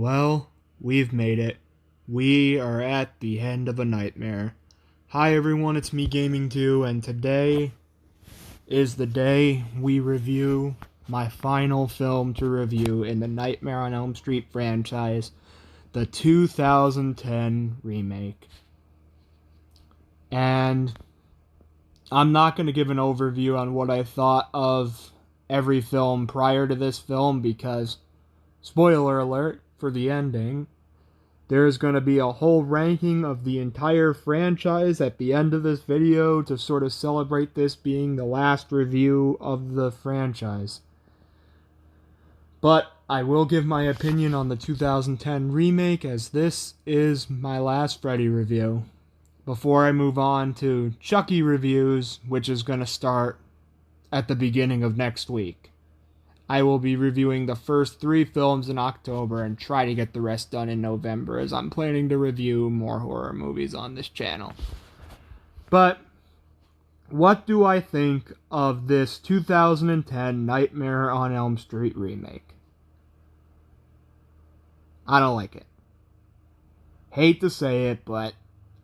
Well, we've made it. We are at the end of a nightmare. Hi everyone, it's me Gaming2, and today is the day we review my final film to review in the Nightmare on Elm Street franchise, the 2010 remake. And I'm not going to give an overview on what I thought of every film prior to this film because, spoiler alert for the ending, there's going to be a whole ranking of the entire franchise at the end of this video to sort of celebrate this being the last review of the franchise. But I will give my opinion on the 2010 remake, as this is my last Freddy review, before I move on to Chucky reviews, which is going to start at the beginning of next week. I will be reviewing the first 3 films in October and try to get the rest done in November, as I'm planning to review more horror movies on this channel. But what do I think of this 2010 Nightmare on Elm Street remake? I don't like it. Hate to say it, but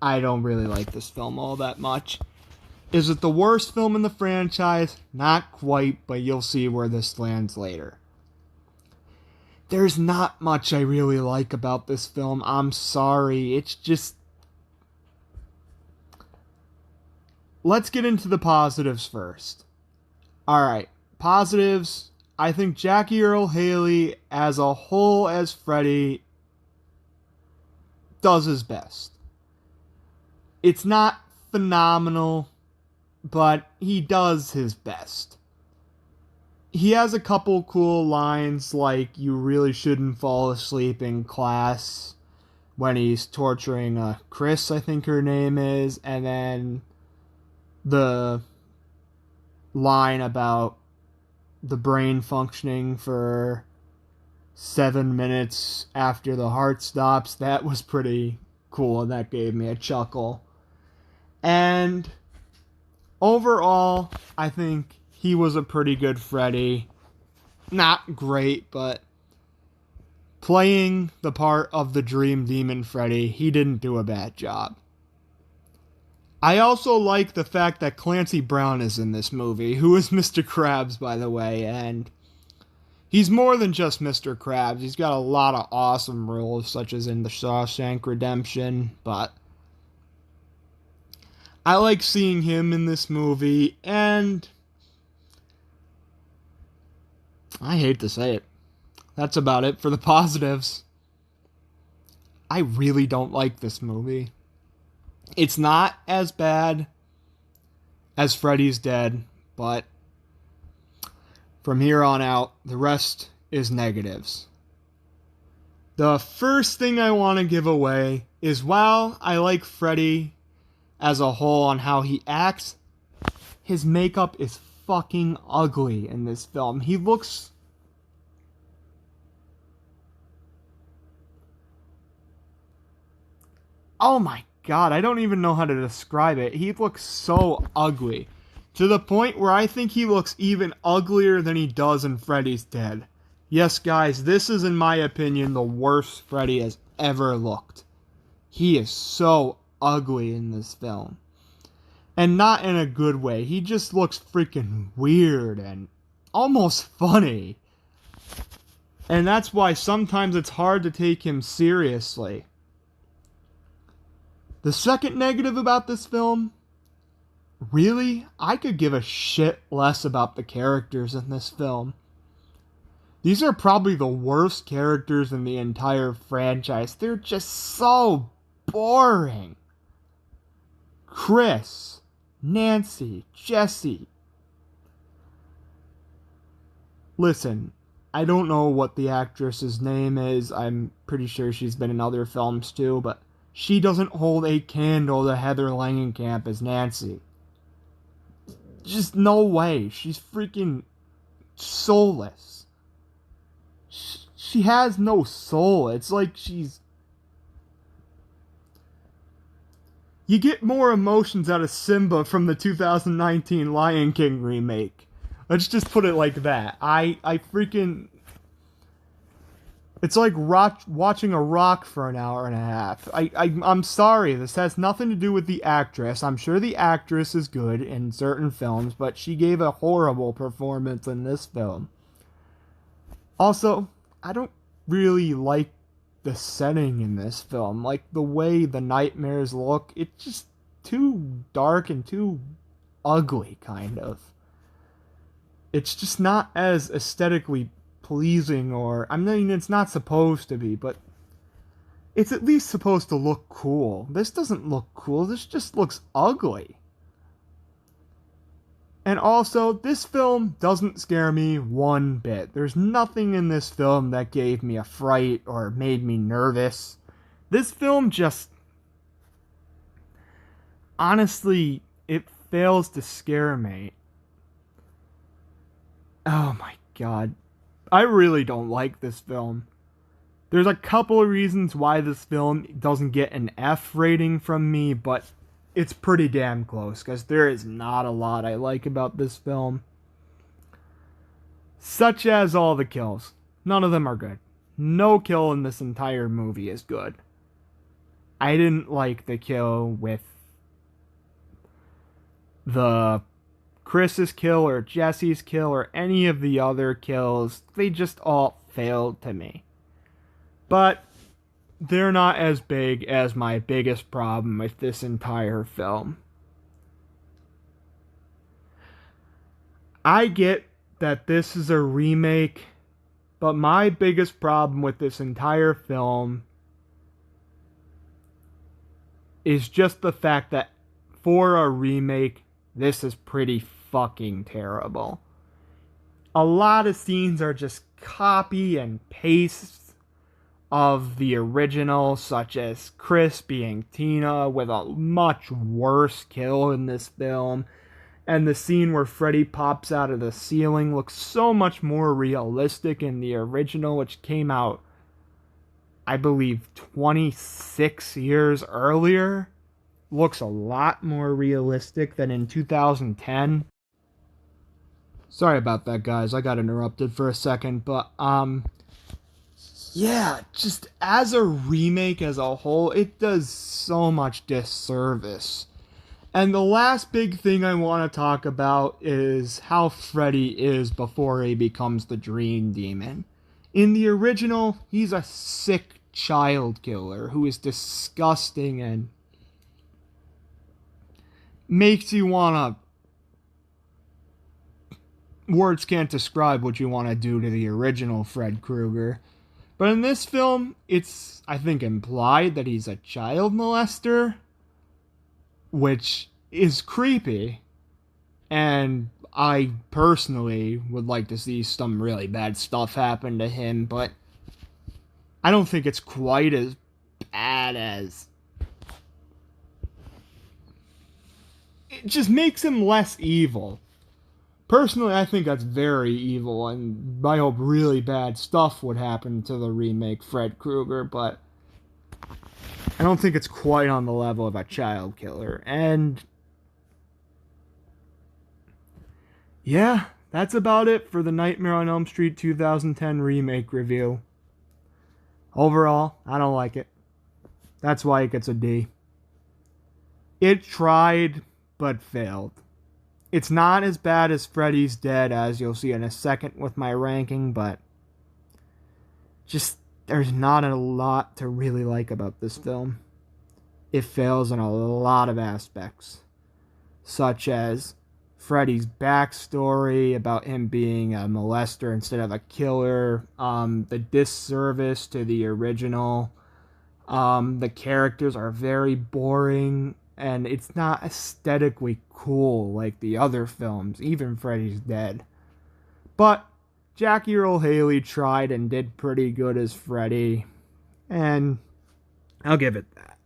I don't really like this film all that much. Is it the worst film in the franchise? Not quite, but you'll see where this lands later. There's not much I really like about this film. I'm sorry. It's just... Let's get into the positives first. Alright, positives. I think Jackie Earle Haley as a whole as Freddy does his best. It's not phenomenal, but he does his best. He has a couple cool lines, like, "You really shouldn't fall asleep in class," when he's torturing Chris, I think her name is, and then the line about the brain functioning for 7 minutes after the heart stops. That was pretty cool, and that gave me a chuckle. And overall, I think he was a pretty good Freddy. Not great, but playing the part of the Dream Demon Freddy, he didn't do a bad job. I also like the fact that Clancy Brown is in this movie, who is Mr. Krabs, by the way, and he's more than just Mr. Krabs. He's got a lot of awesome roles, such as in The Shawshank Redemption, but I like seeing him in this movie, and I hate to say it, that's about it for the positives. I really don't like this movie. It's not as bad as Freddy's Dead, but from here on out, the rest is negatives. The first thing I want to give away is, while I like Freddy as a whole on how he acts, his makeup is fucking ugly in this film. He looks... Oh my god, I don't even know how to describe it. He looks so ugly, to the point where I think he looks even uglier than he does in Freddy's Dead. Yes, guys, this is, in my opinion, the worst Freddy has ever looked. He is so ugly in this film. And not in a good way. He just looks freaking weird and almost funny. And that's why sometimes it's hard to take him seriously. The second negative about this film, really, I could give a shit less about the characters in this film. These are probably the worst characters in the entire franchise. They're just so boring. Chris, Nancy, Jesse. Listen, I don't know what the actress's name is. I'm pretty sure she's been in other films too, but she doesn't hold a candle to Heather Langenkamp as Nancy. Just no way. She's freaking soulless. She has no soul. It's like she's... You get more emotions out of Simba from the 2019 Lion King remake. Let's just put it like that. I freaking... It's like watching a rock for an hour and a half. I'm sorry, this has nothing to do with the actress. I'm sure the actress is good in certain films, but she gave a horrible performance in this film. Also, I don't really like the setting in this film. Like, the way the nightmares look, it's just too dark and too ugly, kind of. It's just not as aesthetically pleasing, or I mean, it's not supposed to be, but it's at least supposed to look cool. This doesn't look cool, this just looks ugly. And also, this film doesn't scare me one bit. There's nothing in this film that gave me a fright or made me nervous. This film just, honestly, it fails to scare me. Oh my god. I really don't like this film. There's a couple of reasons why this film doesn't get an F rating from me, but it's pretty damn close, because there is not a lot I like about this film. Such as all the kills. None of them are good. No kill in this entire movie is good. I didn't like the kill with the Chris's kill or Jesse's kill or any of the other kills. They just all failed to me. But they're not as big as my biggest problem with this entire film. I get that this is a remake, but my biggest problem with this entire film is just the fact that for a remake, this is pretty fucking terrible. A lot of scenes are just copy and paste of the original, such as Chris being Tina with a much worse kill in this film. And the scene where Freddy pops out of the ceiling looks so much more realistic in the original, which came out, I believe, 26 years earlier. Looks a lot more realistic than in 2010. Sorry about that, guys. I got interrupted for a second, but, yeah, just as a remake as a whole, it does so much disservice. And the last big thing I want to talk about is how Freddy is before he becomes the Dream Demon. In the original, he's a sick child killer who is disgusting and makes you want to... Words can't describe what you want to do to the original Fred Krueger. But in this film, it's, I think, implied that he's a child molester, which is creepy, and I personally would like to see some really bad stuff happen to him, but I don't think it's quite as bad as... It just makes him less evil. Personally, I think that's very evil, and I hope really bad stuff would happen to the remake Fred Krueger, but I don't think it's quite on the level of a child killer. And yeah, that's about it for the Nightmare on Elm Street 2010 remake review. Overall, I don't like it. That's why it gets a D. It tried, but failed. It's not as bad as Freddy's Dead, as you'll see in a second with my ranking, but just there's not a lot to really like about this film. It fails in a lot of aspects, such as Freddy's backstory about him being a molester instead of a killer, the disservice to the original, the characters are very boring, and it's not aesthetically cool like the other films, even Freddy's Dead. But Jackie Earle Haley tried and did pretty good as Freddy, and I'll give it that.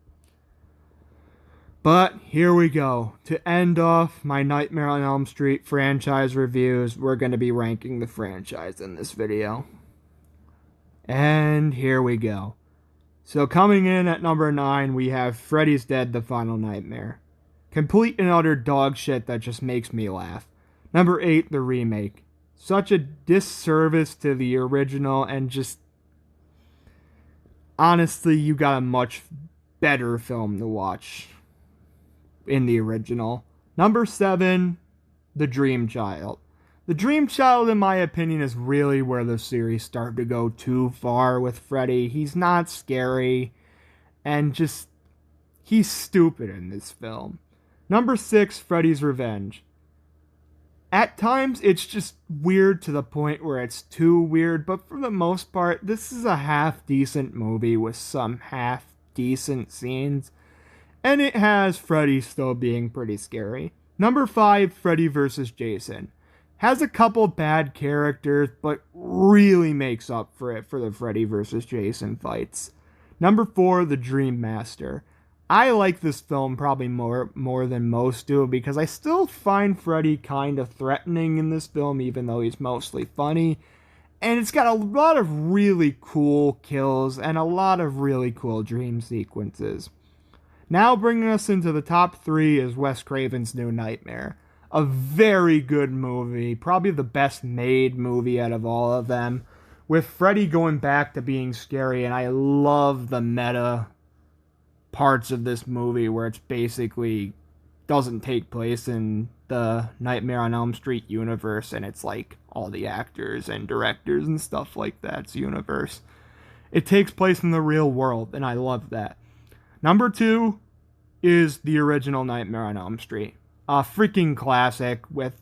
But here we go. To end off my Nightmare on Elm Street franchise reviews, we're going to be ranking the franchise in this video. And here we go. So coming in at number 9, we have Freddy's Dead: The Final Nightmare. Complete and utter dog shit that just makes me laugh. Number 8, the remake. Such a disservice to the original, and just... honestly, you got a much better film to watch in the original. Number 7, The Dream Child. The Dream Child, in my opinion, is really where the series started to go too far with Freddy. He's not scary, and just, he's stupid in this film. Number 6, Freddy's Revenge. At times, it's just weird to the point where it's too weird, but for the most part, this is a half-decent movie with some half-decent scenes, and it has Freddy still being pretty scary. Number 5, Freddy vs. Jason. Has a couple bad characters, but really makes up for it for the Freddy vs. Jason fights. Number 4, The Dream Master. I like this film probably more than most do because I still find Freddy kind of threatening in this film, even though he's mostly funny. And it's got a lot of really cool kills and a lot of really cool dream sequences. Now bringing us into the top 3 is Wes Craven's New Nightmare. A very good movie, probably the best made movie out of all of them, with Freddy going back to being scary, and I love the meta parts of this movie where it's basically doesn't take place in the Nightmare on Elm Street universe, and it's like all the actors and directors and stuff like that's universe. It takes place in the real world, and I love that. Number 2 is the original Nightmare on Elm Street. A freaking classic with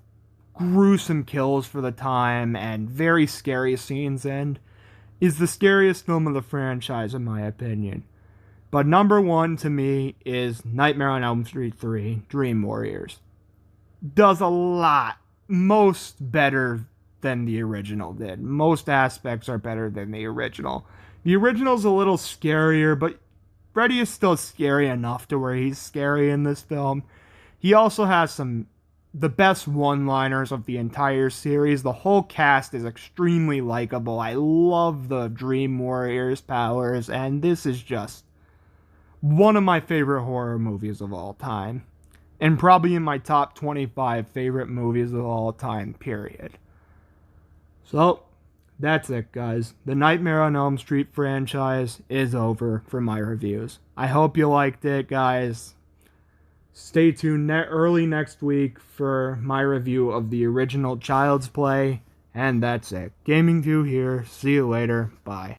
gruesome kills for the time and very scary scenes, and is the scariest film of the franchise in my opinion. But number 1 to me is Nightmare on Elm Street 3, Dream Warriors. Does a lot, most better than the original did. Most aspects are better than the original. The original's a little scarier, but Freddy is still scary enough to where he's scary in this film. He also has the best one-liners of the entire series. The whole cast is extremely likable. I love the Dream Warriors powers, and this is just one of my favorite horror movies of all time. And probably in my top 25 favorite movies of all time, period. So, that's it, guys. The Nightmare on Elm Street franchise is over for my reviews. I hope you liked it, guys. Stay tuned early next week for my review of the original Child's Play. And that's it. Gaming2 here. See you later. Bye.